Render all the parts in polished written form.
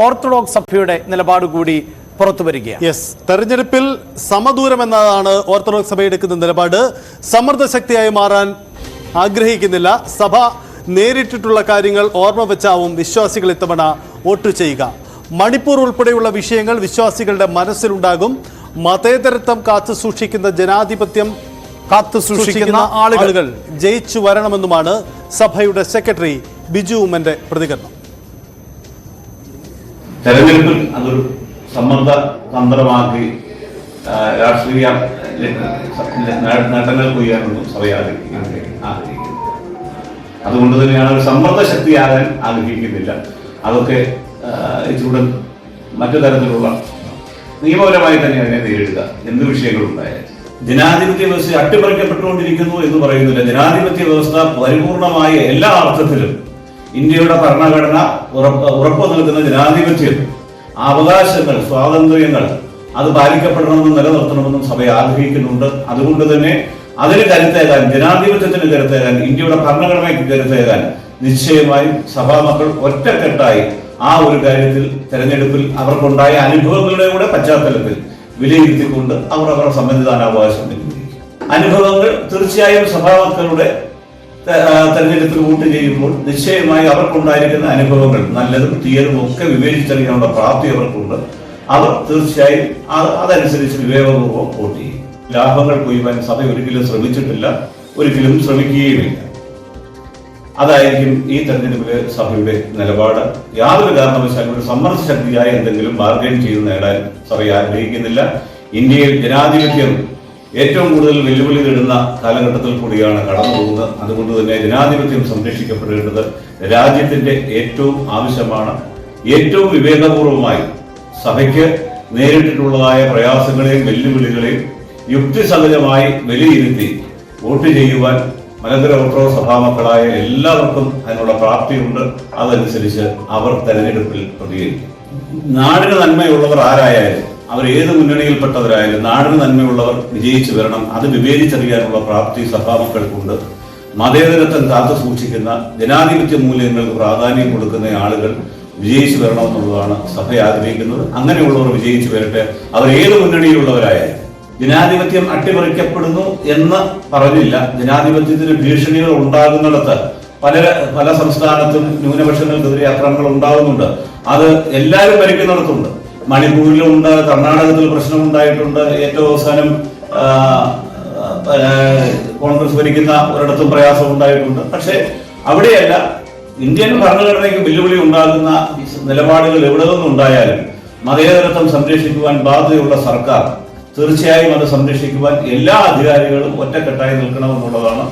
Orthodox സഭയുടെ നിലപാട് കൂടി പുറത്തു വരികയാണ്. യെസ്, തെരഞ്ഞെടുപ്പിൽ സമദൂരം എന്നതാണ് ഓർത്തഡോക്സ് സഭ എടുക്കുന്ന നിലപാട്. സമ്മർദ്ദ ശക്തിയായി മാറാൻ ആഗ്രഹിക്കുന്നില്ല. സഭ നേരിട്ടിട്ടുള്ള കാര്യങ്ങൾ ഓർമ്മ വെച്ചാവും വിശ്വാസികൾ ഇത്തവണ വോട്ട് ചെയ്യുക. മണിപ്പൂർ ഉൾപ്പെടെയുള്ള വിഷയങ്ങൾ വിശ്വാസികളുടെ മനസ്സിലുണ്ടാകും. മതേതരത്വം കാത്തു സൂക്ഷിക്കുന്ന ജനാധിപത്യം കാത്തു സൂക്ഷിക്കുന്ന ആളുകൾ ജയിച്ചു വരണമെന്നുമാണ് സഭയുടെ സെക്രട്ടറി ബിജു ഉമ്മന്റെ പ്രതികരണം. തെരഞ്ഞെടുപ്പിൽ അതൊരു സമ്മർദ്ദ തന്ത്രമാക്കി രാഷ്ട്രീയ നേട്ടങ്ങൾ കൊയ്യാനൊന്നും സഭയെ ആഗ്രഹിക്കുന്നു. അതുകൊണ്ട് തന്നെയാണ് ഒരു സമ്മർദ്ദ ശക്തിയാകാൻ ആഗ്രഹിക്കുന്നില്ല. അതൊക്കെ ഇച്ചിലൂടെ മറ്റു തരത്തിലുള്ള നിയമപരമായി തന്നെ അതിനെ നേരിടുക. എന്ത് വിഷയങ്ങളുണ്ടായാലും ജനാധിപത്യ വ്യവസ്ഥ അട്ടിമറിക്കപ്പെട്ടുകൊണ്ടിരിക്കുന്നു എന്ന് പറയുന്നില്ല. ജനാധിപത്യ വ്യവസ്ഥ പരിപൂർണമായ എല്ലാ അർത്ഥത്തിലും ഇന്ത്യയുടെ ഭരണഘടന ഉറപ്പു നൽകുന്ന ജനാധിപത്യം, അവകാശങ്ങൾ, സ്വാതന്ത്ര്യങ്ങൾ അത് പാലിക്കപ്പെടണമെന്നും നിലനിർത്തണമെന്നും സഭ ആഗ്രഹിക്കുന്നുണ്ട്. അതുകൊണ്ട് തന്നെ അതിന് കരുത്തേകാൻ, ജനാധിപത്യത്തിന് കരുത്തേകാൻ, ഇന്ത്യയുടെ ഭരണഘടനയ്ക്ക് കരുത്തേകാൻ നിശ്ചയമായും സഭാമക്കൾ ഒറ്റക്കെട്ടായി ആ ഒരു കാര്യത്തിൽ തെരഞ്ഞെടുപ്പിൽ അവർക്കുണ്ടായ അനുഭവങ്ങളുടെ കൂടെ പശ്ചാത്തലത്തിൽ വിലയിരുത്തിക്കൊണ്ട് അവർ അവരുടെ സമ്മതിദാനാവകാശം വിനിയോഗിക്കും. അനുഭവങ്ങൾ തീർച്ചയായും സഭാമക്കളുടെ തെരഞ്ഞെടുപ്പിൽ വോട്ട് ചെയ്യുമ്പോൾ നിശ്ചയമായി അവർക്കുണ്ടായിരിക്കുന്ന അനുഭവങ്ങൾ നല്ലതും തീയതും ഒക്കെ വിവേചിച്ചറിയാനുള്ള പ്രാപ്തി അവർക്കുണ്ട്. അവർ തീർച്ചയായും അതനുസരിച്ച് വിവേകപൂർവ്വം വോട്ട് ചെയ്യും. ലാഭങ്ങൾ കൊയ്യുവാൻ സഭ ഒരിക്കലും ശ്രമിച്ചിട്ടില്ല, ഒരിക്കലും ശ്രമിക്കുകയുമില്ല. അതായിരിക്കും ഈ തെരഞ്ഞെടുപ്പിലെ സഭയുടെ നിലപാട്. യാതൊരു കാരണവശാലും ഒരു സമ്മർദ്ദ ശക്തിയായി എന്തെങ്കിലും ബാർഗൈൻ ചെയ്ത് നേടാൻ സഭ ആഗ്രഹിക്കുന്നില്ല. ഇന്ത്യയിൽ ജനാധിപത്യം ഏറ്റവും കൂടുതൽ വെല്ലുവിളി നേടുന്ന കാലഘട്ടത്തിൽ കൂടിയാണ് കടന്നു പോകുന്നത്. അതുകൊണ്ട് തന്നെ ജനാധിപത്യം സംരക്ഷിക്കപ്പെടേണ്ടത് രാജ്യത്തിന്റെ ഏറ്റവും ആവശ്യമാണ്. ഏറ്റവും വിവേകപൂർവമായി സഭയ്ക്ക് നേരിട്ടിട്ടുള്ളതായ പ്രയാസങ്ങളെയും വെല്ലുവിളികളെയും യുക്തിസഹജമായി വിലയിരുത്തി വോട്ട് ചെയ്യുവാൻ മലങ്കര ഓർത്തഡോക്സ് സഭാമക്കളായ എല്ലാവർക്കും അതിനുള്ള പ്രാപ്തിയുണ്ട്. അതനുസരിച്ച് അവർ തെരഞ്ഞെടുപ്പിൽ പ്രതികരിക്കും. നാടിന് നന്മയുള്ളവർ ആരായാലും, അവർ ഏത് മുന്നണിയിൽപ്പെട്ടവരായാലും നാടിന് നന്മയുള്ളവർ വിജയിച്ചു വരണം. അത് വിവേചിച്ചറിയാനുള്ള പ്രാപ്തി സഭാമക്കൾക്കുണ്ട്. മതേതരത്വം കാത്തു സൂക്ഷിക്കുന്ന ജനാധിപത്യ മൂല്യങ്ങൾക്ക് പ്രാധാന്യം കൊടുക്കുന്ന ആളുകൾ വിജയിച്ചു വരണമെന്നുള്ളതാണ് സഭ ആഗ്രഹിക്കുന്നത്. അങ്ങനെയുള്ളവർ വിജയിച്ചു വരട്ടെ. അവർ ഏത് മുന്നണിയിലുള്ളവരായാലും. ജനാധിപത്യം അട്ടിമറിക്കപ്പെടുന്നു എന്ന് പറഞ്ഞില്ല. ജനാധിപത്യത്തിന് ഭീഷണികൾ ഉണ്ടാകുന്നിടത്ത് പല സംസ്ഥാനത്തും ന്യൂനപക്ഷങ്ങൾക്കെതിരെ ആക്രമണങ്ങൾ ഉണ്ടാകുന്നുണ്ട്. അത് എല്ലാവരും ഭരിക്കുന്നിടത്തുണ്ട്. മണിപ്പൂരിലുണ്ട്, കർണാടകത്തിൽ പ്രശ്നമുണ്ടായിട്ടുണ്ട്. ഏറ്റവും അവസാനം കോൺഗ്രസ് ഭരിക്കുന്ന ഒരിടത്തും പ്രയാസം ഉണ്ടായിട്ടുണ്ട്. പക്ഷെ അവിടെയല്ല, ഇന്ത്യൻ ഭരണഘടനയ്ക്ക് വെല്ലുവിളി ഉണ്ടാകുന്ന നിലപാടുകൾ എവിടെ നിന്നുണ്ടായാലും മതേതരത്വം സംരക്ഷിക്കുവാൻ ബാധ്യതയുള്ള സർക്കാർ തീർച്ചയായും അത് സംരക്ഷിക്കുവാൻ എല്ലാ അധികാരികളും ഒറ്റക്കെട്ടായി നിൽക്കണമെന്നുള്ളതാണ്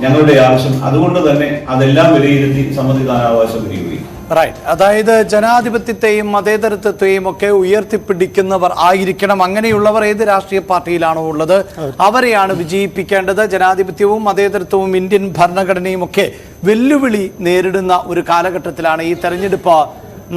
ഞങ്ങളുടെ ആവശ്യം. അതുകൊണ്ട് തന്നെ അതെല്ലാം വിലയിരുത്തി സമ്മതിദാനാവകാശം വിനിയോഗിക്കും. റൈറ്റ്, അതായത് ജനാധിപത്യത്തെയും മതേതരത്വത്തെയും ഒക്കെ ഉയർത്തിപ്പിടിക്കുന്നവർ ആയിരിക്കണം. അങ്ങനെയുള്ളവർ ഏത് രാഷ്ട്രീയ പാർട്ടിയിലാണോ ഉള്ളത് അവരെയാണ് വിജയിപ്പിക്കേണ്ടത്. ജനാധിപത്യവും മതേതരത്വവും ഇന്ത്യൻ ഭരണഘടനയും ഒക്കെ വെല്ലുവിളി നേരിടുന്ന ഒരു കാലഘട്ടത്തിലാണ് ഈ തെരഞ്ഞെടുപ്പ്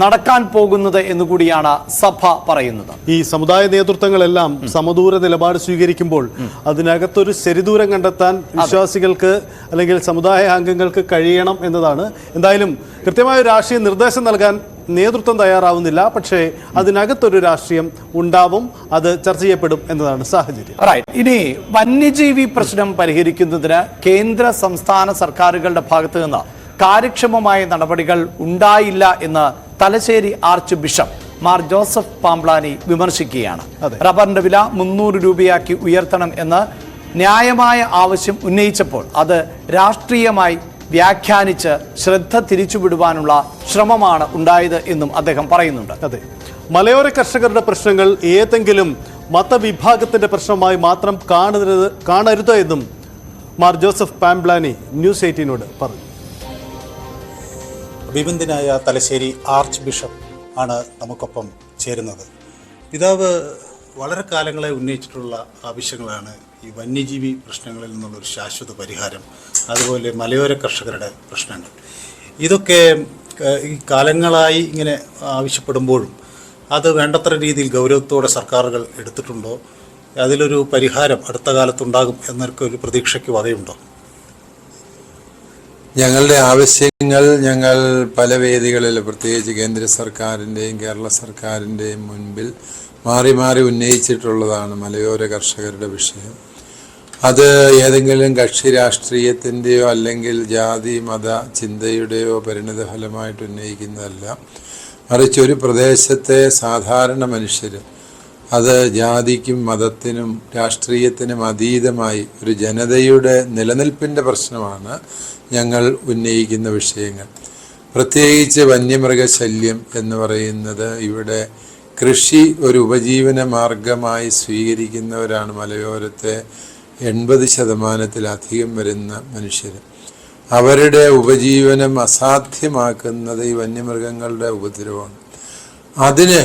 നടക്കാൻ പോകുന്നത് എന്നുകൂടിയാണ് സഭ പറയുന്നത്. ഈ സമുദായ നേതൃത്വങ്ങളെല്ലാം സമദൂര നിലപാട് സ്വീകരിക്കുമ്പോൾ അതിനകത്തൊരു ശരിദൂരം കണ്ടെത്താൻ വിശ്വാസികൾക്ക് അല്ലെങ്കിൽ സമുദായ അംഗങ്ങൾക്ക് കഴിയണം എന്നതാണ്. എന്തായാലും കൃത്യമായ രാഷ്ട്രീയ നിർദ്ദേശം നൽകാൻ നേതൃത്വം തയ്യാറാവുന്നില്ല. പക്ഷേ അതിനകത്തൊരു രാഷ്ട്രീയം ഉണ്ടാവും, അത് ചർച്ച ചെയ്യപ്പെടും എന്നതാണ് സാഹചര്യം. ഇനി വന്യജീവി പ്രശ്നം പരിഹരിക്കുന്നതിന് കേന്ദ്ര സംസ്ഥാന സർക്കാരുകളുടെ ഭാഗത്ത് നിന്ന് കാര്യക്ഷമമായ നടപടികൾ ഉണ്ടായില്ല എന്ന് തലശ്ശേരി ആർച്ച് ബിഷപ്പ് മാർ ജോസഫ് പാംബ്ലാനി വിമർശിക്കുകയാണ്. റബ്ബറിന്റെ വില 300 രൂപയാക്കി ഉയർത്തണം എന്ന് ന്യായമായ ആവശ്യം ഉന്നയിച്ചപ്പോൾ അത് രാഷ്ട്രീയമായി വ്യാഖ്യാനിച്ച് ശ്രദ്ധ തിരിച്ചുവിടുവാനുള്ള ശ്രമമാണ് ഉണ്ടായത് എന്നും അദ്ദേഹം പറയുന്നുണ്ട്. അതെ, മലയോര കർഷകരുടെ പ്രശ്നങ്ങൾ ഏതെങ്കിലും മതവിഭാഗത്തിന്റെ പ്രശ്നമായി മാത്രം കാണരുത് എന്നും മാർ ജോസഫ് പാംബ്ലാനി ന്യൂസ് 18നോട് പറഞ്ഞു. അഭിബന്ധനായ തലശ്ശേരി ആർച്ച് ബിഷപ്പ് ആണ് നമുക്കൊപ്പം ചേരുന്നത്. പിതാവ് വളരെ കാലങ്ങളെ ഉന്നയിച്ചിട്ടുള്ള ആവശ്യങ്ങളാണ് ഈ വന്യജീവി പ്രശ്നങ്ങളിൽ നിന്നുള്ളൊരു ശാശ്വത പരിഹാരം, അതുപോലെ മലയോര കർഷകരുടെ പ്രശ്നങ്ങൾ. ഇതൊക്കെ ഈ കാലങ്ങളായി ഇങ്ങനെ ആവശ്യപ്പെടുമ്പോഴും അത് വേണ്ടത്ര രീതിയിൽ ഗൗരവത്തോടെ സർക്കാരുകൾ എടുത്തിട്ടുണ്ടോ? അതിലൊരു പരിഹാരം അടുത്ത കാലത്തുണ്ടാകും എന്നൊക്കെ ഒരു പ്രതീക്ഷയ്ക്ക് വകയുണ്ടോ? ഞങ്ങളുടെ ആവശ്യങ്ങൾ ഞങ്ങൾ പല വേദികളിൽ, പ്രത്യേകിച്ച് കേന്ദ്ര സർക്കാരിൻ്റെയും കേരള സർക്കാരിൻ്റെയും മുൻപിൽ മാറി മാറി ഉന്നയിച്ചിട്ടുള്ളതാണ് മലയോര കർഷകരുടെ വിഷയം. അത് ഏതെങ്കിലും കക്ഷി രാഷ്ട്രീയത്തിൻ്റെയോ അല്ലെങ്കിൽ ജാതി മത ചിന്തയുടെയോ പരിണിത ഫലമായിട്ട് ഉന്നയിക്കുന്നതല്ല. മറിച്ച് ഒരു പ്രദേശത്തെ സാധാരണ മനുഷ്യർ, അത് ജാതിക്കും മതത്തിനും രാഷ്ട്രീയത്തിനും അതീതമായി ഒരു ജനതയുടെ നിലനിൽപ്പിൻ്റെ പ്രശ്നമാണ് ഞങ്ങൾ ഉന്നയിക്കുന്ന വിഷയങ്ങൾ. പ്രത്യേകിച്ച് വന്യമൃഗശല്യം എന്ന് പറയുന്നത് ഇവിടെ കൃഷി ഒരു ഉപജീവന മാർഗമായി സ്വീകരിക്കുന്നവരാണ് മലയോരത്തെ 80% വരുന്ന മനുഷ്യർ. അവരുടെ ഉപജീവനം അസാധ്യമാക്കുന്നത് ഈ വന്യമൃഗങ്ങളുടെ ഉപദ്രവമാണ്. അതിന്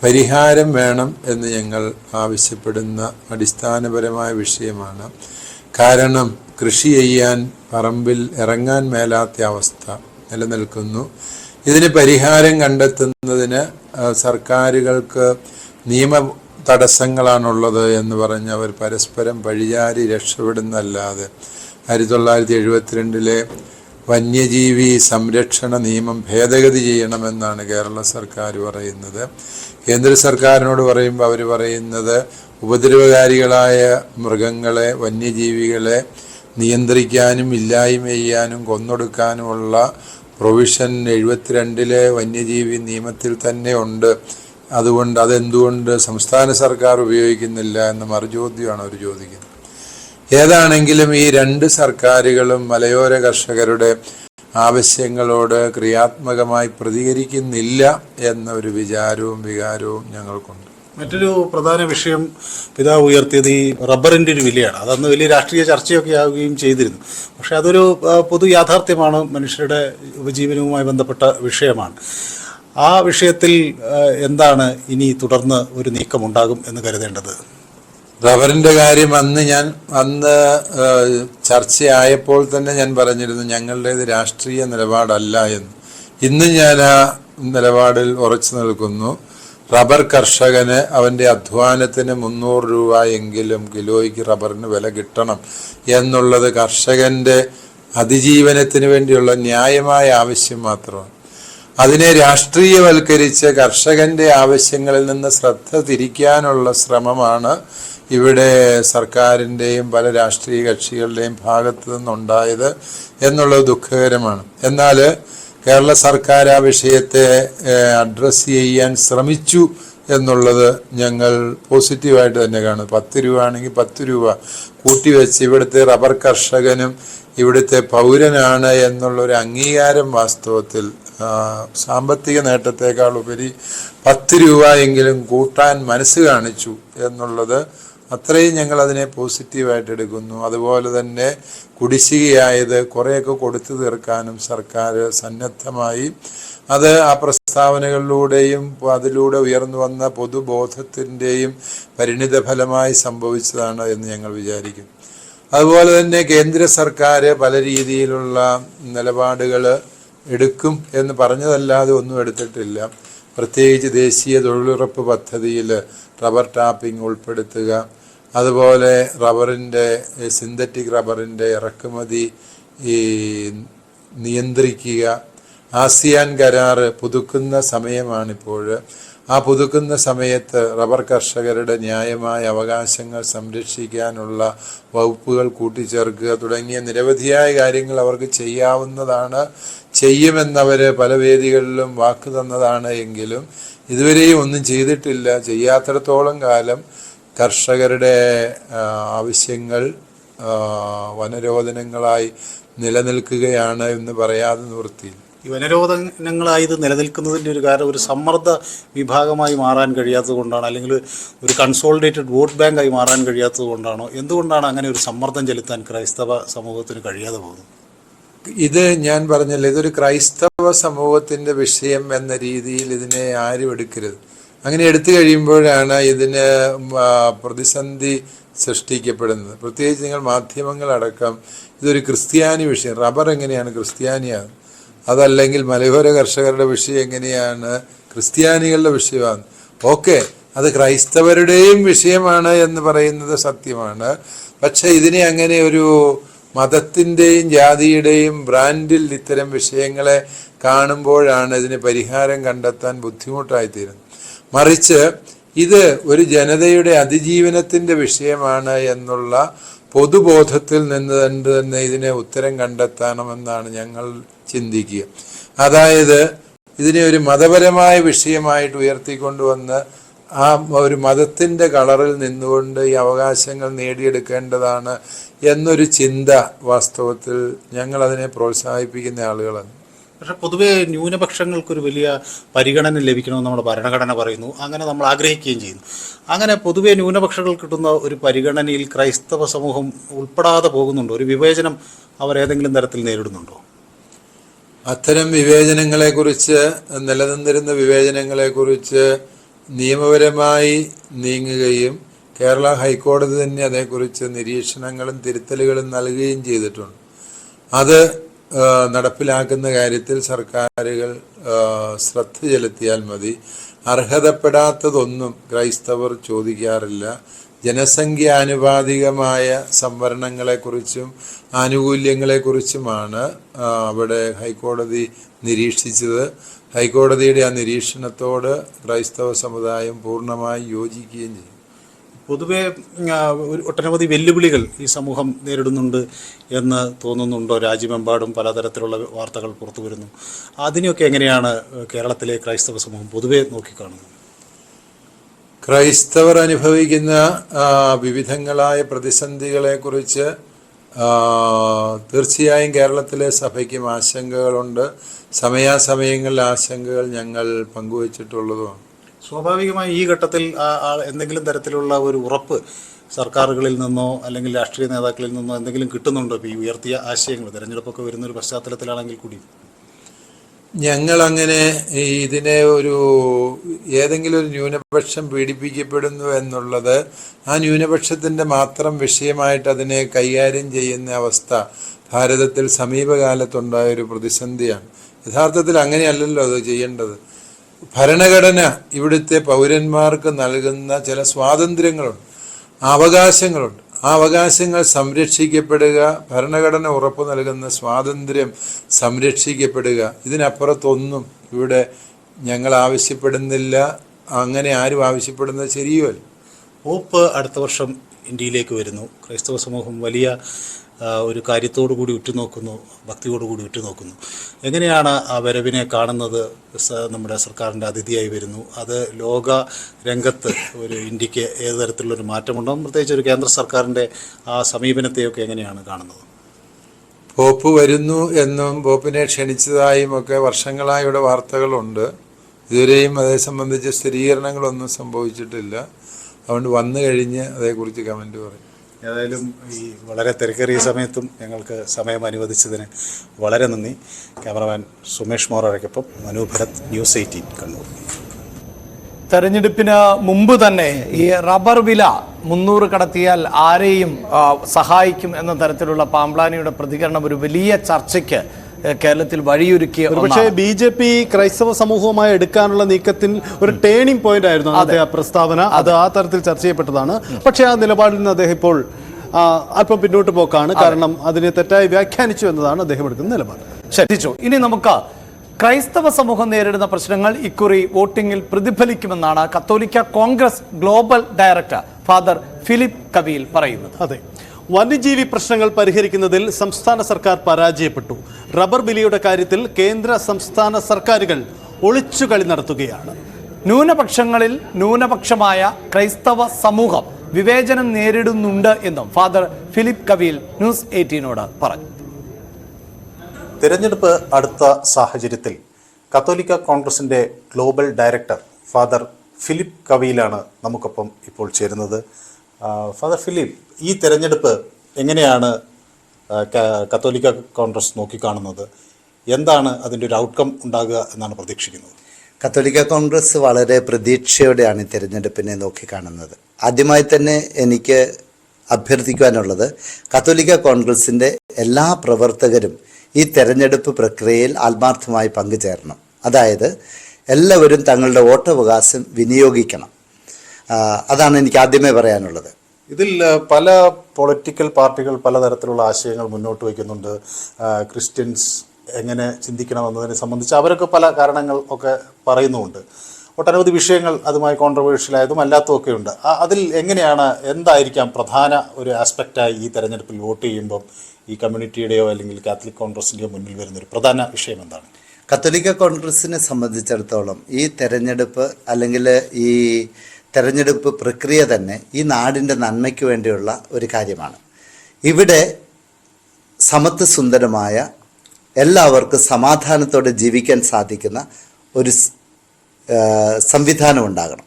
പരിഹാരം വേണം എന്ന് ഞങ്ങൾ ആവശ്യപ്പെടുന്ന അടിസ്ഥാനപരമായ വിഷയമാണ്. കാരണം കൃഷി ചെയ്യാൻ പറമ്പിൽ ഇറങ്ങാൻ മേലാത്ത അവസ്ഥ നിലനിൽക്കുന്നു. ഇതിന് പരിഹാരം കണ്ടെത്തുന്നതിന് സർക്കാരുകൾക്ക് നിയമ തടസ്സങ്ങളാണുള്ളത് എന്ന് പറഞ്ഞ് അവർ പരസ്പരം പഴിചാരി രക്ഷപ്പെടുന്നതല്ലാതെ 1972 വന്യജീവി സംരക്ഷണ നിയമം ഭേദഗതി ചെയ്യണമെന്നാണ് കേരള സർക്കാർ പറയുന്നത്. കേന്ദ്ര സർക്കാരിനോട് പറയുമ്പോൾ അവർ പറയുന്നത് ഉപദ്രവകാരികളായ മൃഗങ്ങളെ, വന്യജീവികളെ നിയന്ത്രിക്കാനും ഇല്ലായ്മ ചെയ്യാനും കൊന്നൊടുക്കാനുമുള്ള പ്രൊവിഷൻ 72 വന്യജീവി നിയമത്തിൽ തന്നെ ഉണ്ട്. അതുകൊണ്ട് അതെന്തുകൊണ്ട് സംസ്ഥാന സർക്കാർ ഉപയോഗിക്കുന്നില്ല എന്ന മറുചോദ്യമാണ് അവർ ചോദിക്കുന്നത്. ഏതാണെങ്കിലും ഈ രണ്ട് സർക്കാരുകളും മലയോര കർഷകരുടെ ആവശ്യങ്ങളോട് ക്രിയാത്മകമായി പ്രതികരിക്കുന്നില്ല എന്ന ഒരു വികാരവും ഞങ്ങൾക്കുണ്ട്. മറ്റൊരു പ്രധാന വിഷയം പിതാവ് ഉയർത്തിയത് ഈ റബ്ബറിൻ്റെ ഒരു വിലയാണ്. അതന്ന് വലിയ രാഷ്ട്രീയ ചർച്ചയൊക്കെ ആവുകയും ചെയ്തിരുന്നു. പക്ഷേ അതൊരു പൊതു യാഥാർത്ഥ്യമാണ്, മനുഷ്യരുടെ ഉപജീവനവുമായി ബന്ധപ്പെട്ട വിഷയമാണ്. ആ വിഷയത്തിൽ എന്താണ് ഇനി തുടർന്ന് ഒരു നീക്കമുണ്ടാകും എന്ന് കരുതേണ്ടത്? റബ്ബറിൻ്റെ കാര്യം അന്ന് ചർച്ചയായപ്പോൾ തന്നെ ഞാൻ പറഞ്ഞിരുന്നു ഞങ്ങളുടേത് രാഷ്ട്രീയ നിലപാടല്ല എന്ന്. ഇന്ന് ഞാൻ ആ നിലപാടിൽ ഉറച്ചു നിൽക്കുന്നു. റബ്ബർ കർഷകന് അവൻ്റെ അധ്വാനത്തിന് 300 രൂപ എങ്കിലും കിലോയ്ക്ക് റബ്ബറിന് വില കിട്ടണം എന്നുള്ളത് കർഷകൻ്റെ അതിജീവനത്തിന് വേണ്ടിയുള്ള ന്യായമായ ആവശ്യം മാത്രമാണ്. അതിനെ രാഷ്ട്രീയവൽക്കരിച്ച് കർഷകൻ്റെ ആവശ്യങ്ങളിൽ നിന്ന് ശ്രദ്ധ തിരിക്കാനുള്ള ശ്രമമാണ് ഇവിടെ സർക്കാരിൻ്റെയും പല രാഷ്ട്രീയ കക്ഷികളുടെയും ഭാഗത്തു നിന്നുണ്ടായത് എന്നുള്ളത് ദുഃഖകരമാണ്. എന്നാൽ കേരള സർക്കാർ ആ വിഷയത്തെ അഡ്രസ്സ് ചെയ്യാൻ ശ്രമിച്ചു എന്നുള്ളത് ഞങ്ങൾ പോസിറ്റീവായിട്ട് തന്നെ കാണുന്നു. 10 രൂപ ആണെങ്കിൽ 10 രൂപ കൂട്ടിവെച്ച് ഇവിടുത്തെ റബ്ബർ കർഷകനും ഇവിടുത്തെ പൗരനാണ് എന്നുള്ളൊരു അംഗീകാരം വാസ്തവത്തിൽ സാമ്പത്തിക നേട്ടത്തെക്കാൾ ഉപരി 10 രൂപ എങ്കിലും കൂട്ടാൻ മനസ്സ് കാണിച്ചു എന്നുള്ളത് അത്രയും ഞങ്ങൾ അതിനെ പോസിറ്റീവായിട്ട് എടുക്കുന്നു. അതുപോലെ തന്നെ കുടിശ്ശികയായത് കുറേയൊക്കെ കൊടുത്തു തീർക്കാനും സർക്കാർ സന്നദ്ധമായി. അത് ആ പ്രസ്താവനകളിലൂടെയും അതിലൂടെ ഉയർന്നു വന്ന പൊതുബോധത്തിൻ്റെയും പരിണിത ഫലമായി സംഭവിച്ചതാണ് എന്ന് ഞങ്ങൾ വിചാരിക്കുന്നു. അതുപോലെ തന്നെ കേന്ദ്ര സർക്കാർ പല രീതിയിലുള്ള നിലപാടുകൾ എടുക്കും എന്ന് പറഞ്ഞതല്ലാതെ ഒന്നും എടുത്തിട്ടില്ല. പ്രത്യേകിച്ച് ദേശീയ തൊഴിലുറപ്പ് പദ്ധതിയിൽ റബ്ബർ ടാപ്പിംഗ് ഉൾപ്പെടുത്തുക, അതുപോലെ റബ്ബറിൻ്റെ സിന്തറ്റിക് റബ്ബറിൻ്റെ ഇറക്കുമതി നിയന്ത്രിക്കുക, ആസിയാൻ കരാറ് പുതുക്കുന്ന സമയമാണിപ്പോൾ. ആ പുതുക്കുന്ന സമയത്ത് റബ്ബർ കർഷകരുടെ ന്യായമായ അവകാശങ്ങൾ സംരക്ഷിക്കാനുള്ള വകുപ്പുകൾ കൂട്ടിച്ചേർക്കുക തുടങ്ങിയ നിരവധിയായ കാര്യങ്ങൾ അവർക്ക് ചെയ്യാവുന്നതാണ്. ചെയ്യുമെന്നവർ പല വേദികളിലും വാക്ക് തന്നതാണ്. എങ്കിലും ഇതുവരെയും ഒന്നും ചെയ്തിട്ടില്ല. ചെയ്യാത്തിടത്തോളം കാലം കർഷകരുടെ ആവശ്യങ്ങൾ വനരോധനങ്ങളായി നിലനിൽക്കുകയാണ് എന്ന് പറയാതെ നിവൃത്തിയില്ല. ഈ വനരോധനങ്ങളായി ഇത് നിലനിൽക്കുന്നതിൻ്റെ ഒരു കാരണം ഒരു സമ്മർദ്ദ വിഭാഗമായി മാറാൻ കഴിയാത്തത് കൊണ്ടാണ്, അല്ലെങ്കിൽ ഒരു കൺസോളിഡേറ്റഡ് വോട്ട് ബാങ്കായി മാറാൻ കഴിയാത്തത് കൊണ്ടാണോ? എന്തുകൊണ്ടാണ് അങ്ങനെ ഒരു സമ്മർദ്ദം ചെലുത്താൻ ക്രൈസ്തവ സമൂഹത്തിന് കഴിയാതെ പോകുന്നത്? ഇത് ഞാൻ പറഞ്ഞല്ലോ, ഇതൊരു ക്രൈസ്തവ സമൂഹത്തിൻ്റെ വിഷയം എന്ന രീതിയിൽ ഇതിനെ ആരും എടുക്കരുത്. അങ്ങനെ എടുത്തു കഴിയുമ്പോഴാണ് ഇതിന് പ്രതിസന്ധി സൃഷ്ടിക്കപ്പെടുന്നത്. പ്രത്യേകിച്ച് നിങ്ങൾ മാധ്യമങ്ങളടക്കം ഇതൊരു ക്രിസ്ത്യാനി വിഷയം, റബ്ബർ എങ്ങനെയാണ് ക്രിസ്ത്യാനിയാണ്, അതല്ലെങ്കിൽ മലയോര കർഷകരുടെ വിഷയം എങ്ങനെയാണ് ക്രിസ്ത്യാനികളുടെ വിഷയമാണ്. ഓക്കെ, അത് ക്രൈസ്തവരുടെയും വിഷയമാണ് എന്ന് പറയുന്നത് സത്യമാണ്. പക്ഷെ ഇതിനെ അങ്ങനെ ഒരു മതത്തിൻ്റെയും ജാതിയുടെയും ബ്രാൻഡിൽ ഇത്തരം വിഷയങ്ങളെ കാണുമ്പോഴാണ് ഇതിന് പരിഹാരം കണ്ടെത്താൻ ബുദ്ധിമുട്ടായിത്തീരുന്നത്. മറിച്ച് ഇത് ഒരു ജനതയുടെ അതിജീവനത്തിൻ്റെ വിഷയമാണ് എന്നുള്ള പൊതുബോധത്തിൽ നിന്ന് തന്നെ ഇതിനെ ഉത്തരം കണ്ടെത്തണമെന്നാണ് ഞങ്ങൾ ചിന്തിക്കുക. അതായത് ഇതിനെ ഒരു മതപരമായ വിഷയമായിട്ട് ഉയർത്തിക്കൊണ്ടുവന്ന് ആ ഒരു മതത്തിൻ്റെ കളറിൽ നിന്നുകൊണ്ട് ഈ അവകാശങ്ങൾ നേടിയെടുക്കേണ്ടതാണ് എന്നൊരു ചിന്ത വാസ്തവത്തിൽ ഞങ്ങളതിനെ പ്രോത്സാഹിപ്പിക്കുന്ന ആളുകളാണ്. പക്ഷെ പൊതുവെ ന്യൂനപക്ഷങ്ങൾക്കൊരു വലിയ പരിഗണന ലഭിക്കണമെന്ന് നമ്മുടെ ഭരണഘടന പറയുന്നു, അങ്ങനെ നമ്മൾ ആഗ്രഹിക്കുകയും ചെയ്യുന്നു. അങ്ങനെ പൊതുവെ ന്യൂനപക്ഷങ്ങൾ കിട്ടുന്ന ഒരു പരിഗണനയിൽ ക്രൈസ്തവ സമൂഹം ഉൾപ്പെടാതെ പോകുന്നുണ്ടോ? ഒരു വിവേചനം അവരേതെങ്കിലും തരത്തിൽ നേരിടുന്നുണ്ടോ? അത്തരം വിവേചനങ്ങളെക്കുറിച്ച്, നിലനിന്നിരുന്ന വിവേചനങ്ങളെക്കുറിച്ച് നിയമപരമായി നീങ്ങുകയും കേരള ഹൈക്കോടതി തന്നെ അതേക്കുറിച്ച് നിരീക്ഷണങ്ങളും തിരുത്തലുകളും നൽകുകയും ചെയ്തിട്ടുണ്ട്. അത് നടപ്പിലാക്കുന്ന കാര്യത്തിൽ സർക്കാരുകൾ ശ്രദ്ധ ചെലുത്തിയാൽ മതി. അർഹതപ്പെടാത്തതൊന്നും ക്രൈസ്തവർ ചോദിക്കാറില്ല. ജനസംഖ്യാനുപാതികമായ സംവരണങ്ങളെക്കുറിച്ചും ആനുകൂല്യങ്ങളെക്കുറിച്ചുമാണ് അവിടെ ഹൈക്കോടതി നിരീക്ഷിച്ചത്. ഹൈക്കോടതിയുടെ ആ നിരീക്ഷണത്തോട് ക്രൈസ്തവ സമുദായം പൂർണ്ണമായി യോജിക്കുകയും ചെയ്യും. പൊതുവെ ഒട്ടനവധി വെല്ലുവിളികൾ ഈ സമൂഹം നേരിടുന്നുണ്ട് എന്ന് തോന്നുന്നുണ്ടോ? രാജ്യമെമ്പാടും പലതരത്തിലുള്ള വാർത്തകൾ പുറത്തു വരുന്നു. അതിനെയൊക്കെ എങ്ങനെയാണ് കേരളത്തിലെ ക്രൈസ്തവ സമൂഹം പൊതുവെ നോക്കിക്കാണുന്നത്? ക്രൈസ്തവർ അനുഭവിക്കുന്ന വിവിധങ്ങളായ പ്രതിസന്ധികളെക്കുറിച്ച് തീർച്ചയായും കേരളത്തിലെ സഭയ്ക്കും ആശങ്കകളുണ്ട്. സമയാസമയങ്ങളിൽ ആശങ്കകൾ ഞങ്ങൾ പങ്കുവച്ചിട്ടുള്ളതുമാണ്. സ്വാഭാവികമായി ഈ ഘട്ടത്തിൽ എന്തെങ്കിലും തരത്തിലുള്ള ഒരു ഉറപ്പ് സർക്കാരുകളിൽ നിന്നോ അല്ലെങ്കിൽ രാഷ്ട്രീയ നേതാക്കളിൽ നിന്നോ എന്തെങ്കിലും കിട്ടുന്നുണ്ടോ? ഇപ്പോൾ ഈ ഉയർത്തിയ ആശയങ്ങൾ തെരഞ്ഞെടുപ്പൊക്കെ വരുന്നൊരു പശ്ചാത്തലത്തിലാണെങ്കിൽ കൂടി ഞങ്ങളങ്ങനെ ഇതിനെ ഏതെങ്കിലും ഒരു ന്യൂനപക്ഷം പീഡിപ്പിക്കപ്പെടുന്നു എന്നുള്ളത് ആ ന്യൂനപക്ഷത്തിൻ്റെ മാത്രം വിഷയമായിട്ട് അതിനെ കൈകാര്യം ചെയ്യുന്ന അവസ്ഥ ഭാരതത്തിൽ സമീപകാലത്തുണ്ടായൊരു പ്രതിസന്ധിയാണ്. യഥാർത്ഥത്തിൽ അങ്ങനെയല്ലല്ലോ അത് ചെയ്യേണ്ടത്. ഭരണഘടന ഇവിടുത്തെ പൗരന്മാർക്ക് നൽകുന്ന ചില സ്വാതന്ത്ര്യങ്ങളുണ്ട്, അവകാശങ്ങളുണ്ട്. ആ അവകാശങ്ങൾ സംരക്ഷിക്കപ്പെടുക, ഭരണഘടന ഉറപ്പു നൽകുന്ന സ്വാതന്ത്ര്യം സംരക്ഷിക്കപ്പെടുക. ഇതിനപ്പുറത്തൊന്നും ഇവിടെ ഞങ്ങൾ ആവശ്യപ്പെടുന്നില്ല. അങ്ങനെ ആരും ആവശ്യപ്പെടുന്നത് ശരിയുമല്ല. പോപ്പ് അടുത്ത വർഷം ഇന്ത്യയിലേക്ക് വരുന്നു. ക്രൈസ്തവ സമൂഹം വലിയ ഒരു കാര്യത്തോടു കൂടി ഉറ്റുനോക്കുന്നു, ഭക്തിയോടുകൂടി ഉറ്റുനോക്കുന്നു. എങ്ങനെയാണ് ആ വരവിനെ കാണുന്നത്? നമ്മുടെ സർക്കാരിൻ്റെ അതിഥിയായി വരുന്നു. അത് ലോക രംഗത്ത് ഒരു ഇന്ത്യക്ക് ഏത് തരത്തിലുള്ളൊരു മാറ്റമുണ്ടാകും? പ്രത്യേകിച്ച് ഒരു കേന്ദ്ര സർക്കാരിൻ്റെ ആ സമീപനത്തെയൊക്കെ എങ്ങനെയാണ് കാണുന്നത്? പോപ്പ് വരുന്നു എന്നും പോപ്പിനെ ക്ഷണിച്ചതായും ഒക്കെ വർഷങ്ങളായി ഇവിടെ വാർത്തകളുണ്ട്. ഇതുവരെയും അതേ സംബന്ധിച്ച് സ്ഥിരീകരണങ്ങളൊന്നും സംഭവിച്ചിട്ടില്ല. അതുകൊണ്ട് വന്നു കഴിഞ്ഞ് അതേക്കുറിച്ച് കമൻറ്റ് പറയും. ഏതായാലും ഈ വളരെ തിരക്കേറിയ സമയത്തും ഞങ്ങൾക്ക് സമയം അനുവദിച്ചതിന് വളരെ നന്ദി. ക്യാമറമാൻ സുമേഷ് മോറയ്ക്കൊപ്പം മനു ഭരത്, ന്യൂസ് 18 കണ്ണൂർ. തെരഞ്ഞെടുപ്പിന് മുമ്പ് തന്നെ ഈ റബ്ബർ വില 300 കടത്തിയാൽ ആരെയും സഹായിക്കും എന്ന തരത്തിലുള്ള പാംപ്ലാനിയുടെ പ്രതികരണം ഒരു വലിയ ചർച്ചയ്ക്ക് കേരളത്തിൽ വഴിയൊരുക്കിയ പക്ഷേ BJP ക്രൈസ്തവ സമൂഹവുമായി എടുക്കാനുള്ള നീക്കത്തിൽ ഒരു ടേണിംഗ് പോയിന്റ് ആയിരുന്നു അന്നത്തെ ആ പ്രസ്താവന. അത് ആ തരത്തിൽ ചർച്ച ചെയ്യപ്പെട്ടതാണ്. പക്ഷേ ആ നിലപാടിൽ നിന്ന് അദ്ദേഹം ഇപ്പോൾ അല്പം പിന്നോട്ട് പോക്കാണ്. കാരണം അതിനെ തെറ്റായി വ്യാഖ്യാനിച്ചു എന്നതാണ് അദ്ദേഹം എടുക്കുന്ന നിലപാട്. ശ്രദ്ധിച്ചു. ഇനി നമുക്ക് ക്രൈസ്തവ സമൂഹം നേരിടുന്ന പ്രശ്നങ്ങൾ ഇക്കുറി വോട്ടിംഗിൽ പ്രതിഫലിക്കുമെന്നാണ് Catholic Congress global director father Philip Kaveel പറയുന്നത്. അതെ, വന്യജീവി പ്രശ്നങ്ങൾ പരിഹരിക്കുന്നതിൽ സംസ്ഥാന സർക്കാർ പരാജയപ്പെട്ടു. റബ്ബർ വിലയുടെ കാര്യത്തിൽ കേന്ദ്ര സംസ്ഥാന സർക്കാരുകൾ ഒളിച്ചുകളി നടത്തുകയാണ്. ന്യൂനപക്ഷങ്ങളിൽ ന്യൂനപക്ഷമായ ക്രൈസ്തവ സമൂഹം വിവേചനം നേരിടുന്നുണ്ട് എന്നും ഫാദർ ഫിലിപ്പ് കവീൽ ന്യൂസ് 18നോട് പറഞ്ഞു. തിരഞ്ഞെടുപ്പ് അടുത്ത സാഹചര്യത്തിൽ കത്തോലിക്ക കോൺഗ്രസിൻ്റെ ഗ്ലോബൽ ഡയറക്ടർ ഫാദർ ഫിലിപ്പ് കവീലാണ് നമുക്കൊപ്പം ഇപ്പോൾ ചേരുന്നത്. ഫാദർ ഫിലിപ്പ്, ഈ തിരഞ്ഞെടുപ്പ് എങ്ങനെയാണ് കത്തോലിക്ക കോൺഗ്രസ് നോക്കിക്കാണുന്നത്? എന്താണ് അതിൻ്റെ ഒരു ഔട്ട്കം ഉണ്ടാകുക എന്നാണ് പ്രതീക്ഷിക്കുന്നത്? കത്തോലിക്ക കോൺഗ്രസ് വളരെ പ്രതീക്ഷയോടെയാണ് ഈ തിരഞ്ഞെടുപ്പിനെ നോക്കിക്കാണുന്നത്. ആദ്യമായി തന്നെ എനിക്ക് അഭ്യർത്ഥിക്കുവാനുള്ളത്, കത്തോലിക്ക കോൺഗ്രസിൻ്റെ എല്ലാ പ്രവർത്തകരും ഈ തെരഞ്ഞെടുപ്പ് പ്രക്രിയയിൽ ആത്മാർത്ഥമായി പങ്കുചേരണം. അതായത് എല്ലാവരും തങ്ങളുടെ വോട്ടവകാശം വിനിയോഗിക്കണം. അതാണ് എനിക്ക് ആദ്യമേ പറയാനുള്ളത്. ഇതിൽ പല പൊളിറ്റിക്കൽ പാർട്ടികൾ പലതരത്തിലുള്ള ആശയങ്ങൾ മുന്നോട്ട് വയ്ക്കുന്നുണ്ട്. ക്രിസ്ത്യൻസ് എങ്ങനെ ചിന്തിക്കണമെന്നതിനെ സംബന്ധിച്ച് അവരൊക്കെ പല കാരണങ്ങൾ ഒക്കെ പറയുന്നുമുണ്ട്. ഒട്ടനവധി വിഷയങ്ങൾ അതുമായി കോൺട്രവേഴ്ഷ്യലായതും അല്ലാത്തതൊക്കെ ഉണ്ട്. അതിൽ എങ്ങനെയാണ്, എന്തായിരിക്കാം പ്രധാന ഒരു ആസ്പെക്റ്റായി ഈ തെരഞ്ഞെടുപ്പിൽ വോട്ട് ചെയ്യുമ്പം ഈ കമ്മ്യൂണിറ്റിയുടെയോ അല്ലെങ്കിൽ കാത്തലിക് കോൺഗ്രസിൻ്റെയോ മുന്നിൽ വരുന്നൊരു പ്രധാന വിഷയം എന്താണ്? കത്തോലിക്ക കോൺഗ്രസിനെ സംബന്ധിച്ചിടത്തോളം ഈ തെരഞ്ഞെടുപ്പ് അല്ലെങ്കിൽ ഈ തെരഞ്ഞെടുപ്പ് പ്രക്രിയ തന്നെ ഈ നാടിൻ്റെ നന്മയ്ക്ക് വേണ്ടിയുള്ള ഒരു കാര്യമാണ്. ഇവിടെ സമത്വസുന്ദരമായ എല്ലാവർക്കും സമാധാനത്തോടെ ജീവിക്കാൻ സാധിക്കുന്ന ഒരു സംവിധാനം ഉണ്ടാകണം.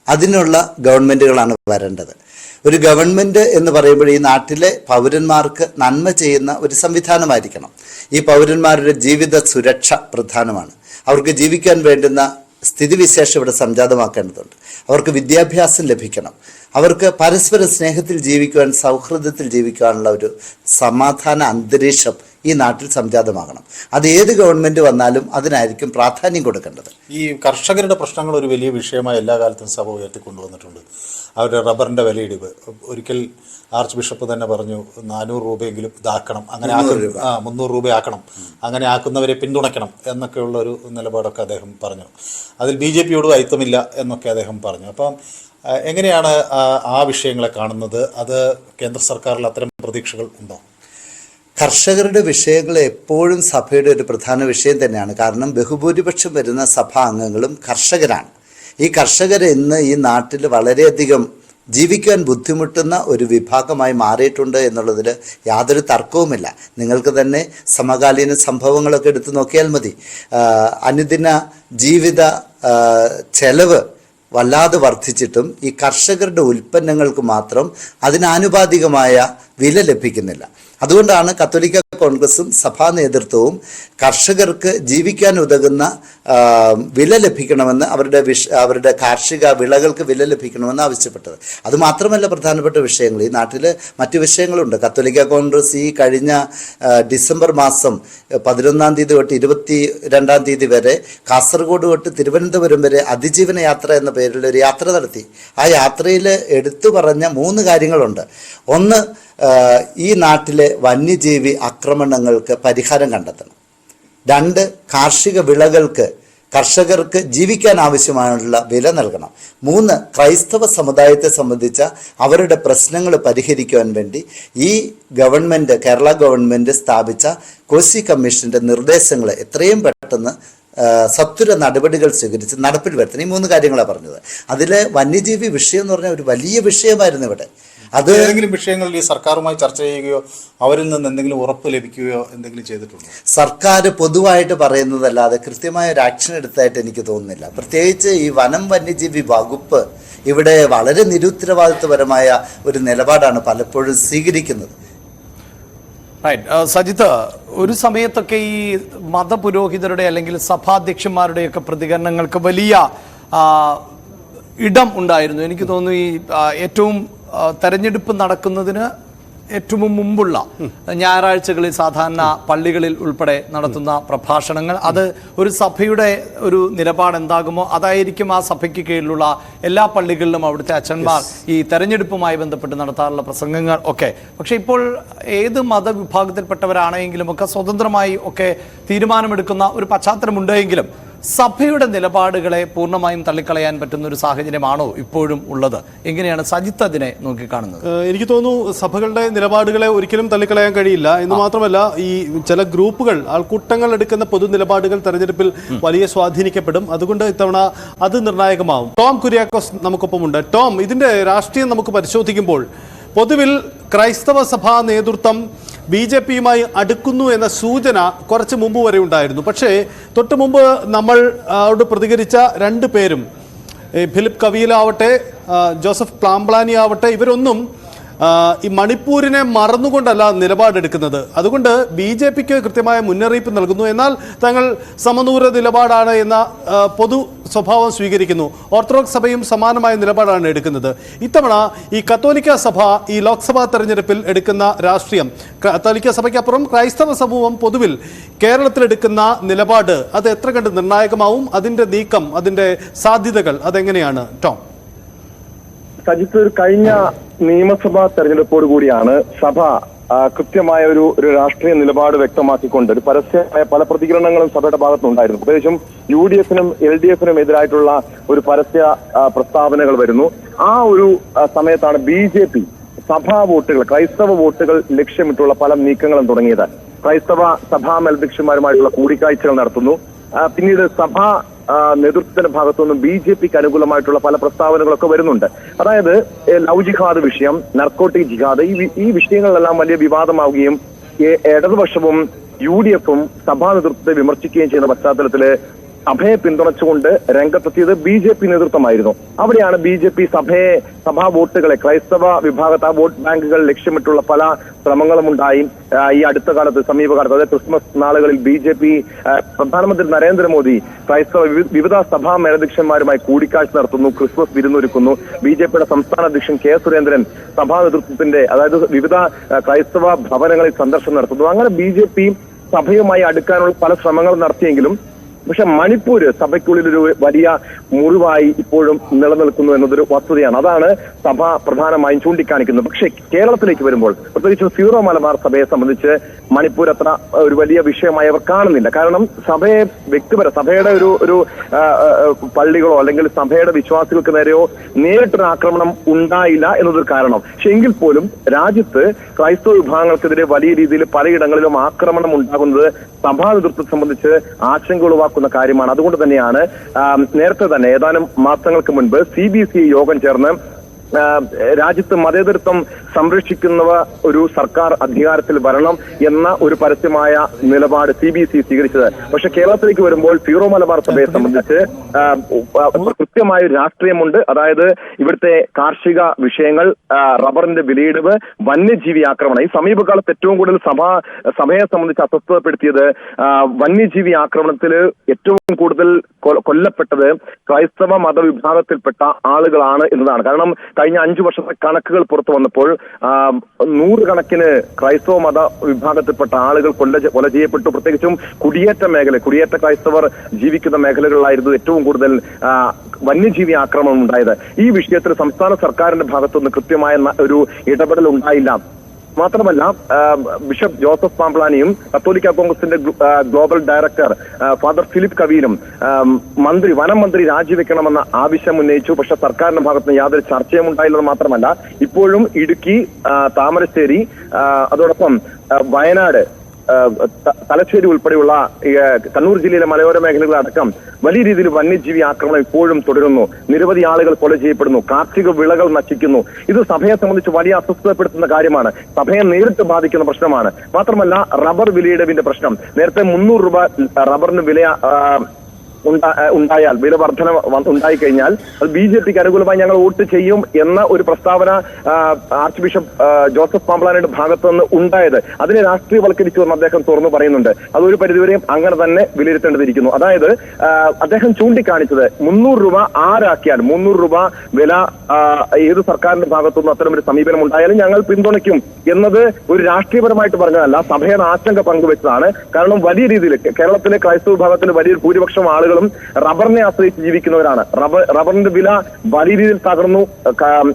അതിനുള്ള ഗവൺമെൻറ്റുകളാണ് വരേണ്ടത്. ഒരു ഗവൺമെൻറ് എന്ന് പറയുമ്പോൾ ഈ നാട്ടിലെ പൗരന്മാർക്ക് നന്മ ചെയ്യുന്ന ഒരു സംവിധാനമായിരിക്കണം. ഈ പൗരന്മാരുടെ ജീവിത സുരക്ഷ പ്രധാനമാണ്. അവർക്ക് ജീവിക്കാൻ വേണ്ടുന്ന സ്ഥിതിവിശേഷം ഇവിടെ സംജാതമാക്കേണ്ടതുണ്ട്. അവർക്ക് വിദ്യാഭ്യാസം ലഭിക്കണം. അവർക്ക് പരസ്പര സ്നേഹത്തിൽ ജീവിക്കുവാൻ, സൗഹൃദത്തിൽ ജീവിക്കാനുള്ള ഒരു സമാധാന അന്തരീക്ഷം ഈ നാട്ടിൽ സംജാതമാകണം. അത് ഏത് ഗവൺമെൻറ് വന്നാലും അതിനായിരിക്കും പ്രാധാന്യം കൊടുക്കേണ്ടത്. ഈ കർഷകരുടെ പ്രശ്നങ്ങൾ ഒരു വലിയ വിഷയമായി എല്ലാ കാലത്തും സഭ ഉയർത്തിക്കൊണ്ടുവന്നിട്ടുണ്ട്. അവരുടെ റബ്ബറിൻ്റെ വിലയിടിവ്, ഒരിക്കൽ ആർച്ച് ബിഷപ്പ് തന്നെ പറഞ്ഞു 400 രൂപയെങ്കിലും ഇതാക്കണം, അങ്ങനെ 300 രൂപയാക്കണം, അങ്ങനെ ആക്കുന്നവരെ പിന്തുണയ്ക്കണം എന്നൊക്കെയുള്ള ഒരു നിലപാടൊക്കെ അദ്ദേഹം പറഞ്ഞു. അതിൽ BJP-യോട് അയിത്തമില്ല എന്നൊക്കെ അദ്ദേഹം പറഞ്ഞു. അപ്പം എങ്ങനെയാണ് ആ വിഷയങ്ങളെ കാണുന്നത്? അത് കേന്ദ്ര സർക്കാരിൽ അത്തരം പ്രതീക്ഷകൾ ഉണ്ടോ? കർഷകരുടെ വിഷയങ്ങൾ എപ്പോഴും സഭയുടെ ഒരു പ്രധാന വിഷയം തന്നെയാണ്. കാരണം ബഹുഭൂരിപക്ഷം വരുന്ന സഭാ അംഗങ്ങളും കർഷകരാണ്. ഈ കർഷകർ ഇന്ന് ഈ നാട്ടിൽ വളരെയധികം ജീവിക്കാൻ ബുദ്ധിമുട്ടുന്ന ഒരു വിഭാഗമായി മാറിയിട്ടുണ്ട് എന്നുള്ളതിൽ യാതൊരു തർക്കവുമില്ല. നിങ്ങൾക്ക് തന്നെ സമകാലീന സംഭവങ്ങളൊക്കെ എടുത്തു നോക്കിയാൽ മതി. അനുദിന ജീവിത ചെലവ് വല്ലാതെ വർദ്ധിച്ചിട്ടും ഈ കർഷകരുടെ ഉൽപ്പന്നങ്ങൾക്ക് മാത്രം അതിനാനുപാതികമായ വില ലഭിക്കുന്നില്ല. അതുകൊണ്ടാണ് കത്തോലിക്ക കോൺഗ്രസും സഭാ നേതൃത്വവും കർഷകർക്ക് ജീവിക്കാൻ ഉതകുന്ന വില ലഭിക്കണമെന്ന്, അവരുടെ കാർഷിക വിളകൾക്ക് വില ലഭിക്കണമെന്ന് ആവശ്യപ്പെട്ടത്. അതുമാത്രമല്ല പ്രധാനപ്പെട്ട വിഷയങ്ങൾ, ഈ നാട്ടിൽ മറ്റു വിഷയങ്ങളുണ്ട്. കത്തോലിക്ക കോൺഗ്രസ് ഈ കഴിഞ്ഞ ഡിസംബർ മാസം 11-ാം തീയതി തൊട്ട് 22-ാം തീയതി വരെ കാസർഗോഡ് തൊട്ട് തിരുവനന്തപുരം വരെ അതിജീവന യാത്ര എന്ന പേരിൽ ഒരു യാത്ര നടത്തി. ആ യാത്രയിൽ എടുത്തു പറഞ്ഞ 3 കാര്യങ്ങളുണ്ട്. ഒന്ന്, ഈ നാട്ടിലെ വന്യജീവി ആക്രമണങ്ങൾക്ക് പരിഹാരം കണ്ടെത്തണം. 2, കാർഷിക വിളകൾക്ക് കർഷകർക്ക് ജീവിക്കാൻ ആവശ്യമായുള്ള വില നൽകണം. 3, ക്രൈസ്തവ സമുദായത്തെ സംബന്ധിച്ച അവരുടെ പ്രശ്നങ്ങൾ പരിഹരിക്കുവാൻ വേണ്ടി ഈ ഗവൺമെൻറ്, കേരള ഗവൺമെൻറ് സ്ഥാപിച്ച കോശി കമ്മീഷൻ്റെ നിർദ്ദേശങ്ങൾ എത്രയും പെട്ടെന്ന് സത്വര നടപടികൾ സ്വീകരിച്ച് നടപ്പിൽ വരുത്തണം. ഈ 3 കാര്യങ്ങളാണ് പറഞ്ഞത്. അതിൽ വന്യജീവി വിഷയം എന്ന് പറഞ്ഞാൽ ഒരു വലിയ വിഷയമായിരുന്നു ഇവിടെ. അത് ഏതെങ്കിലും വിഷയങ്ങളിൽ ഈ സർക്കാരുമായി ചർച്ച ചെയ്യുകയോ അവരിൽ നിന്ന് എന്തെങ്കിലും ഉറപ്പ് ലഭിക്കുകയോ എന്തെങ്കിലും ചെയ്തിട്ടുണ്ടോ? സർക്കാർ പൊതുവായിട്ട് പറയുന്നതല്ലാതെ കൃത്യമായ ഒരു ആക്ഷൻ എടുത്തായിട്ട് എനിക്ക് തോന്നുന്നില്ല. പ്രത്യേകിച്ച് ഈ വനം വന്യജീവി വകുപ്പ് ഇവിടെ വളരെ നിരുത്തരവാദിത്വപരമായ ഒരു നിലപാടാണ് പലപ്പോഴും സ്വീകരിക്കുന്നത്. സജിത്ത്, ഒരു സമയത്തൊക്കെ ഈ മതപുരോഹിതരുടെ അല്ലെങ്കിൽ സഭാധ്യക്ഷന്മാരുടെയൊക്കെ പ്രതികരണങ്ങൾക്ക് വലിയ ഇടം ഉണ്ടായിരുന്നു. എനിക്ക് തോന്നുന്നു ഈ ഏറ്റവും തെരഞ്ഞെടുപ്പ് നടക്കുന്നതിന് ഏറ്റവും മുമ്പുള്ള ഞായറാഴ്ചകളിൽ സാധാരണ പള്ളികളിൽ ഉൾപ്പെടെ നടത്തുന്ന പ്രഭാഷണങ്ങൾ, അത് ഒരു സഭയുടെ ഒരു നിലപാട് എന്താകുമോ അതായിരിക്കും ആ സഭയ്ക്ക് കീഴിലുള്ള എല്ലാ പള്ളികളിലും അവിടുത്തെ അച്ഛന്മാർ ഈ തെരഞ്ഞെടുപ്പുമായി ബന്ധപ്പെട്ട് നടത്താറുള്ള പ്രസംഗങ്ങൾ ഒക്കെ. പക്ഷേ ഇപ്പോൾ ഏത് മതവിഭാഗത്തിൽപ്പെട്ടവരാണെങ്കിലും ഒക്കെ സ്വതന്ത്രമായി ഒക്കെ തീരുമാനമെടുക്കുന്ന ഒരു പശ്ചാത്തലമുണ്ടെങ്കിലും സഭയുടെ നിലപാടുകളെ പൂർണ്ണമായും തള്ളിക്കളയാൻ പറ്റുന്ന ഒരു സാഹചര്യമാണോ ഇപ്പോഴും ഉള്ളത്? എങ്ങനെയാണ് സജിത്ത് അതിനെ നോക്കിക്കാണുന്നത്? എനിക്ക് തോന്നുന്നു സഭകളുടെ നിലപാടുകളെ ഒരിക്കലും തള്ളിക്കളയാൻ കഴിയില്ല എന്ന് മാത്രമല്ല, ഈ ചില ഗ്രൂപ്പുകൾ, ആൾക്കൂട്ടങ്ങൾ എടുക്കുന്ന പൊതു നിലപാടുകൾ തെരഞ്ഞെടുപ്പിൽ വലിയ സ്വാധീനിക്കപ്പെടും. അതുകൊണ്ട് ഇത്തവണ അത് നിർണായകമാവും. ടോം കുര്യാക്കോസ് നമുക്കൊപ്പമുണ്ട്. ടോം, ഇതിന്റെ രാഷ്ട്രീയം നമുക്ക് പരിശോധിക്കുമ്പോൾ പൊതുവിൽ ക്രൈസ്തവ സഭാ നേതൃത്വം BJP-യുമായി അടുക്കുന്നു എന്ന സൂചന കുറച്ച് മുമ്പ് വരെ ഉണ്ടായിരുന്നു. പക്ഷേ തൊട്ട് മുമ്പ് നമ്മൾ അവിടെ പ്രതികരിച്ച 2 പേരും, ഫിലിപ്പ് കവീലാവട്ടെ ജോസഫ് പ്ലാംബ്ലാനി ആവട്ടെ, ഇവരൊന്നും ഈ മണിപ്പൂരിനെ മറന്നുകൊണ്ടല്ല നിലപാടെടുക്കുന്നത്. അതുകൊണ്ട് BJP-ക്ക് കൃത്യമായ മുന്നറിയിപ്പ് നൽകുന്നു. എന്നാൽ തങ്ങൾ സമദൂര നിലപാടാണ് എന്ന പൊതു സ്വഭാവം സ്വീകരിക്കുന്നു. ഓർത്തഡോക്സ് സഭയും സമാനമായ നിലപാടാണ് എടുക്കുന്നത്. ഇത്തവണ ഈ കത്തോലിക്ക സഭ ഈ ലോക്സഭാ തെരഞ്ഞെടുപ്പിൽ എടുക്കുന്ന രാഷ്ട്രീയം, കത്തോലിക്ക സഭയ്ക്കപ്പുറം ക്രൈസ്തവ സമൂഹം പൊതുവിൽ കേരളത്തിലെടുക്കുന്ന നിലപാട്, അത് എത്ര കണ്ട് നിർണായകമാവും? അതിൻ്റെ നീക്കം, അതിൻ്റെ സാധ്യതകൾ അതെങ്ങനെയാണ് ടോം? സജിത്ത്, ഒരു കഴിഞ്ഞ നിയമസഭാ തെരഞ്ഞെടുപ്പോട് കൂടിയാണ് സഭ കൃത്യമായ ഒരു രാഷ്ട്രീയ നിലപാട് വ്യക്തമാക്കിക്കൊണ്ട് ഒരു പരസ്യമായ പല പ്രതികരണങ്ങളും സഭയുടെ ഭാഗത്തുനിന്നുണ്ടായിരുന്നു. പ്രത്യേകിച്ചും UDF-നും LDF-നും എതിരായിട്ടുള്ള ഒരു പരസ്യ പ്രസ്താവനകൾ വരുന്നു. ആ ഒരു സമയത്താണ് BJP സഭാ വോട്ടുകൾ, ക്രൈസ്തവ വോട്ടുകൾ ലക്ഷ്യമിട്ടുള്ള പല നീക്കങ്ങളും തുടങ്ങിയത്. ക്രൈസ്തവ സഭാ മേലധ്യക്ഷന്മാരുമായിട്ടുള്ള കൂടിക്കാഴ്ചകൾ നടത്തുന്നു. പിന്നീട് സഭാ നേതൃത്വത്തിന്റെ ഭാഗത്തുനിന്നും BJPക്ക് അനുകൂലമായിട്ടുള്ള പല പ്രസ്താവനകളൊക്കെ വരുന്നുണ്ട്. അതായത് ലവ് ജിഹാദ് വിഷയം, നർക്കോട്ടിക് ജിഹാദ്, ഈ വിഷയങ്ങളിലെല്ലാം വലിയ വിവാദമാവുകയും ഇടതുപക്ഷവും UDF-ഉം സഭാ നേതൃത്വത്തെ വിമർശിക്കുകയും ചെയ്യുന്ന പശ്ചാത്തലത്തില് സഭയെ പിന്തുണച്ചുകൊണ്ട് രംഗത്തെത്തിയത് BJP നേതൃത്വമായിരുന്നു. അവിടെയാണ് BJP സഭാ വോട്ടുകളെ, ക്രൈസ്തവ വിഭാഗത്തെ വോട്ട് ബാങ്കുകൾ ലക്ഷ്യമിട്ടുള്ള പല ശ്രമങ്ങളും ഉണ്ടായി. ഈ അടുത്ത കാലത്ത്, സമീപകാലത്ത്, അതായത് ക്രിസ്മസ് നാളുകളിൽ BJP പ്രധാനമന്ത്രി നരേന്ദ്രമോദി വിവിധ സഭാ മേലധ്യക്ഷന്മാരുമായി കൂടിക്കാഴ്ച നടത്തുന്നു, ക്രിസ്മസ് വിരുന്നൊരുക്കുന്നു. BJPയുടെ സംസ്ഥാന അധ്യക്ഷൻ K. സുരേന്ദ്രൻ സഭാ നേതൃത്വത്തിന്റെ, അതായത് വിവിധ ക്രൈസ്തവ ഭവനങ്ങളിൽ സന്ദർശനം നടത്തുന്നു. അങ്ങനെ BJP സഭയുമായി അടുക്കാനുള്ള പല ശ്രമങ്ങൾ നടത്തിയെങ്കിലും പക്ഷെ മണിപ്പൂര് സഭയ്ക്കുള്ളിൽ ഒരു വലിയ മുറിവായി ഇപ്പോഴും നിലനിൽക്കുന്നു എന്നതൊരു വസ്തുതയാണ്. അതാണ് സഭ പ്രധാനമായും ചൂണ്ടിക്കാണിക്കുന്നത്. പക്ഷെ കേരളത്തിലേക്ക് വരുമ്പോൾ, പ്രത്യേകിച്ചും സീറോ മലബാർ സഭയെ സംബന്ധിച്ച് മണിപ്പൂർ അത്ര ഒരു വലിയ വിഷയമായി അവർ കാണുന്നില്ല. കാരണം സഭയെ സഭയുടെ ഒരു പള്ളികളോ അല്ലെങ്കിൽ സഭയുടെ വിശ്വാസികൾക്ക് നേരെയോ നേരിട്ടൊരു ആക്രമണം ഉണ്ടായില്ല എന്നതൊരു കാരണം. പക്ഷെ എങ്കിൽ പോലും രാജ്യത്ത് ക്രൈസ്തവ വിഭാഗങ്ങൾക്കെതിരെ വലിയ രീതിയിൽ പലയിടങ്ങളിലും ആക്രമണം ഉണ്ടാകുന്നത് സഭാ നേതൃത്വത്തെ സംബന്ധിച്ച് ആശങ്ക ഉളവാക്കുന്ന കാര്യമാണ്. അതുകൊണ്ട് തന്നെയാണ് നേരത്തെ തന്നെ ഏതാനും മാസങ്ങൾക്ക് മുൻപ് CBC യോഗം ചേർന്ന് രാജ്യത്ത് മതേതരത്വം സംരക്ഷിക്കുന്നവ ഒരു സർക്കാർ അധികാരത്തിൽ വരണം എന്ന ഒരു പരസ്യമായ നിലപാട് CBC സ്വീകരിച്ചത്. പക്ഷെ കേരളത്തിലേക്ക് വരുമ്പോൾ സീറോ മലബാർ സഭയെ സംബന്ധിച്ച് കൃത്യമായ ഒരു രാഷ്ട്രീയമുണ്ട്. അതായത് ഇവിടുത്തെ കാർഷിക വിഷയങ്ങൾ, റബ്ബറിന്റെ വിലയിടിവ്, വന്യജീവി ആക്രമണം. ഈ സമീപകാലത്ത് ഏറ്റവും കൂടുതൽ സഭയെ സംബന്ധിച്ച് അസ്വസ്ഥപ്പെടുത്തിയത് വന്യജീവി ആക്രമണത്തിൽ ഏറ്റവും കൂടുതൽ കൊല്ലപ്പെട്ടത് ക്രൈസ്തവ മതവിഭാഗത്തിൽപ്പെട്ട ആളുകളാണ് എന്നതാണ്. കാരണം കഴിഞ്ഞ 5 വർഷത്തെ കണക്കുകൾ പുറത്തു വന്നപ്പോൾ 100 കണക്കിന് ക്രൈസ്തവ മത വിഭാഗത്തിൽപ്പെട്ട ആളുകൾ കൊല ചെയ്യപ്പെട്ടു. പ്രത്യേകിച്ചും കുടിയേറ്റ ക്രൈസ്തവർ ജീവിക്കുന്ന മേഖലകളിലായിരുന്നു ഏറ്റവും കൂടുതൽ വന്യജീവി ആക്രമണം ഉണ്ടായത്. ഈ വിഷയത്തിൽ സംസ്ഥാന സർക്കാരിന്റെ ഭാഗത്തുനിന്ന് കൃത്യമായ ഒരു ഇടപെടൽ ഉണ്ടായില്ല. മാത്രമല്ല, ബിഷപ്പ് ജോസഫ് പാംപ്ലാനിയും കത്തോലിക്ക കോൺഗ്രസിന്റെ ഗ്ലോബൽ ഡയറക്ടർ ഫാദർ ഫിലിപ്പ് കവീലും വനം മന്ത്രി രാജിവെക്കണമെന്ന ആവശ്യം ഉന്നയിച്ചു. പക്ഷെ സർക്കാരിന്റെ ഭാഗത്തുനിന്ന് യാതൊരു ചർച്ചയും ഉണ്ടായില്ലെന്ന് മാത്രമല്ല, ഇപ്പോഴും ഇടുക്കി, താമരശ്ശേരി, അതോടൊപ്പം വയനാട്, തലശ്ശേരി ഉൾപ്പെടെയുള്ള കണ്ണൂർ ജില്ലയിലെ മലയോര മേഖലകളടക്കം വലിയ രീതിയിൽ വന്യജീവി ആക്രമണം ഇപ്പോഴും തുടരുന്നു. നിരവധി ആളുകൾ കൊല ചെയ്യപ്പെടുന്നു, കാർഷിക വിളകൾ നശിക്കുന്നു. ഇത് സഭയെ സംബന്ധിച്ച് വലിയ അസ്വസ്ഥപ്പെടുത്തുന്ന കാര്യമാണ്. സഭയെ നേരിട്ട് ബാധിക്കുന്ന പ്രശ്നമാണ്. മാത്രമല്ല, റബ്ബർ വിലയിടിവിന്റെ പ്രശ്നം. നേരത്തെ 300 രൂപ റബ്ബറിന് വില ഉണ്ടായാൽ, വില വർധന ഉണ്ടായിക്കഴിഞ്ഞാൽ അത് BJPക്ക് അനുകൂലമായി ഞങ്ങൾ വോട്ട് ചെയ്യും എന്ന ഒരു പ്രസ്താവന ആർച്ച് ബിഷപ്പ് ജോസഫ് പാംപ്ലാനിയുടെ ഭാഗത്തു നിന്ന് ഉണ്ടായത്. അതിനെ രാഷ്ട്രീയവൽക്കരിച്ചു എന്ന് അദ്ദേഹം തുറന്നു പറയുന്നുണ്ട്. അതൊരു പരിധിവരെയും അങ്ങനെ തന്നെ വിലയിരുത്തേണ്ടതിരിക്കുന്നു. അതായത് അദ്ദേഹം ചൂണ്ടിക്കാണിച്ചത് 300 രൂപ ആരാക്കിയാൽ 300 രൂപ വില ഏത് സർക്കാരിന്റെ ഭാഗത്തുനിന്ന് അത്തരം ഒരു സമീപനം ഉണ്ടായാലും ഞങ്ങൾ പിന്തുണയ്ക്കും എന്നത് ഒരു രാഷ്ട്രീയപരമായിട്ട് പറഞ്ഞതല്ല, സഭയുടെ ആശങ്ക പങ്കുവെച്ചതാണ്. കാരണം വലിയ രീതിയിൽ കേരളത്തിലെ ക്രൈസ്തവ വിഭാഗത്തിന് വലിയൊരു ഭൂരിപക്ഷം ആളുകളും റബ്ബറിനെ ആശ്രയിച്ച് ജീവിക്കുന്നവരാണ്. റബ്ബറിന്റെ വില വലിയ രീതിയിൽ തകർന്നു,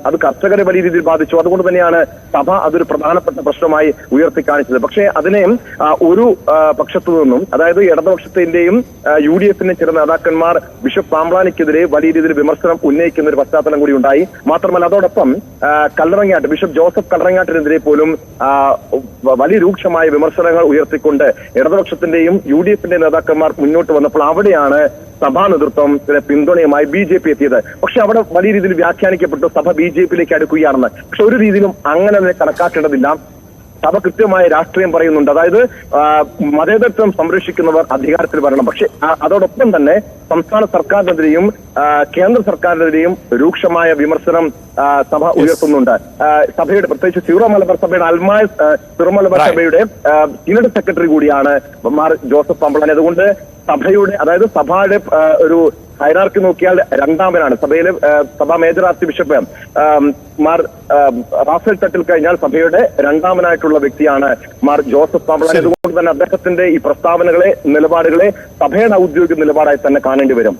അത് കർഷകരെ വലിയ രീതിയിൽ ബാധിച്ചു. അതുകൊണ്ട് തന്നെയാണ് സഭ അതൊരു പ്രധാനപ്പെട്ട പ്രശ്നമായി ഉയർത്തിക്കാണിച്ചത്. പക്ഷേ അതിനെ ഒരു പക്ഷത്തു നിന്നും, അതായത് ഇടതുപക്ഷത്തിന്റെയും UDF-ന്റെയും ചില നേതാക്കന്മാർ ബിഷപ്പ് പാംപ്ലാനിക്കെതിരെ വലിയ രീതിയിൽ വിമർശനം ഉന്നയിക്കുന്ന ഒരു പശ്ചാത്തലം കൂടി ഉണ്ടായി. മാത്രമല്ല, അതോടൊപ്പം കല്ലറങ്ങാട്ട് ബിഷപ്പ് ജോസഫ് കല്ലറങ്ങാട്ടിനെതിരെ പോലും വലിയ രൂക്ഷമായ വിമർശനങ്ങൾ ഉയർത്തിക്കൊണ്ട് ഇടതുപക്ഷത്തിന്റെയും UDF-ന്റെയും നേതാക്കന്മാർ മുന്നോട്ട് വന്നപ്പോൾ അവിടെയാണ് സഭാ നേതൃത്വം പിന്തുണയുമായി BJP എത്തിയത്. പക്ഷെ അവിടെ വലിയ രീതിയിൽ വ്യാഖ്യാനിക്കപ്പെട്ടു സഭ BJPയിലേക്ക് അടുക്കുകയാണെന്ന്. പക്ഷെ ഒരു രീതിയിലും അങ്ങനെ കണക്കാക്കേണ്ടതില്ല. സഭ കൃത്യമായ രാഷ്ട്രീയം പറയുന്നുണ്ട്. അതായത് മതേതരത്വം സംരക്ഷിക്കുന്നവർ അധികാരത്തിൽ വരണം. പക്ഷെ അതോടൊപ്പം തന്നെ സംസ്ഥാന സർക്കാരിനെതിരെയും കേന്ദ്ര സർക്കാരിനെതിരെയും രൂക്ഷമായ വിമർശനം സഭ ഉയർത്തുന്നുണ്ട്. സഭയുടെ, പ്രത്യേകിച്ച് സീറോ മലബാർ സഭയുടെ സിനഡ് സെക്രട്ടറി കൂടിയാണ് മാർ ജോസഫ് പാംപ്ലാനി. അതുകൊണ്ട് സഭയുടെ ഒരു ഹൈറാർക്കി നോക്കിയാൽ രണ്ടാമനാണ്. സഭാ major archbishop Mar Raphael Thattil കഴിഞ്ഞാൽ സഭയുടെ രണ്ടാമനായിട്ടുള്ള വ്യക്തിയാണ് മാർ ജോസഫ് പാംപ്ലാനി. അതുകൊണ്ട് തന്നെ അദ്ദേഹത്തിന്റെ ഈ പ്രസ്താവനകളെ, നിലപാടുകളെ സഭയുടെ ഔദ്യോഗിക നിലപാടായി തന്നെ കാണേണ്ടി വരും.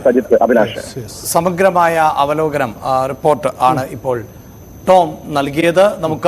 സജിത്ത്, അഭിലാഷ്, സമഗ്രമായ അവലോകനം റിപ്പോർട്ട് ആണ് ഇപ്പോൾ ടോം നൽകിയത്. നമുക്ക്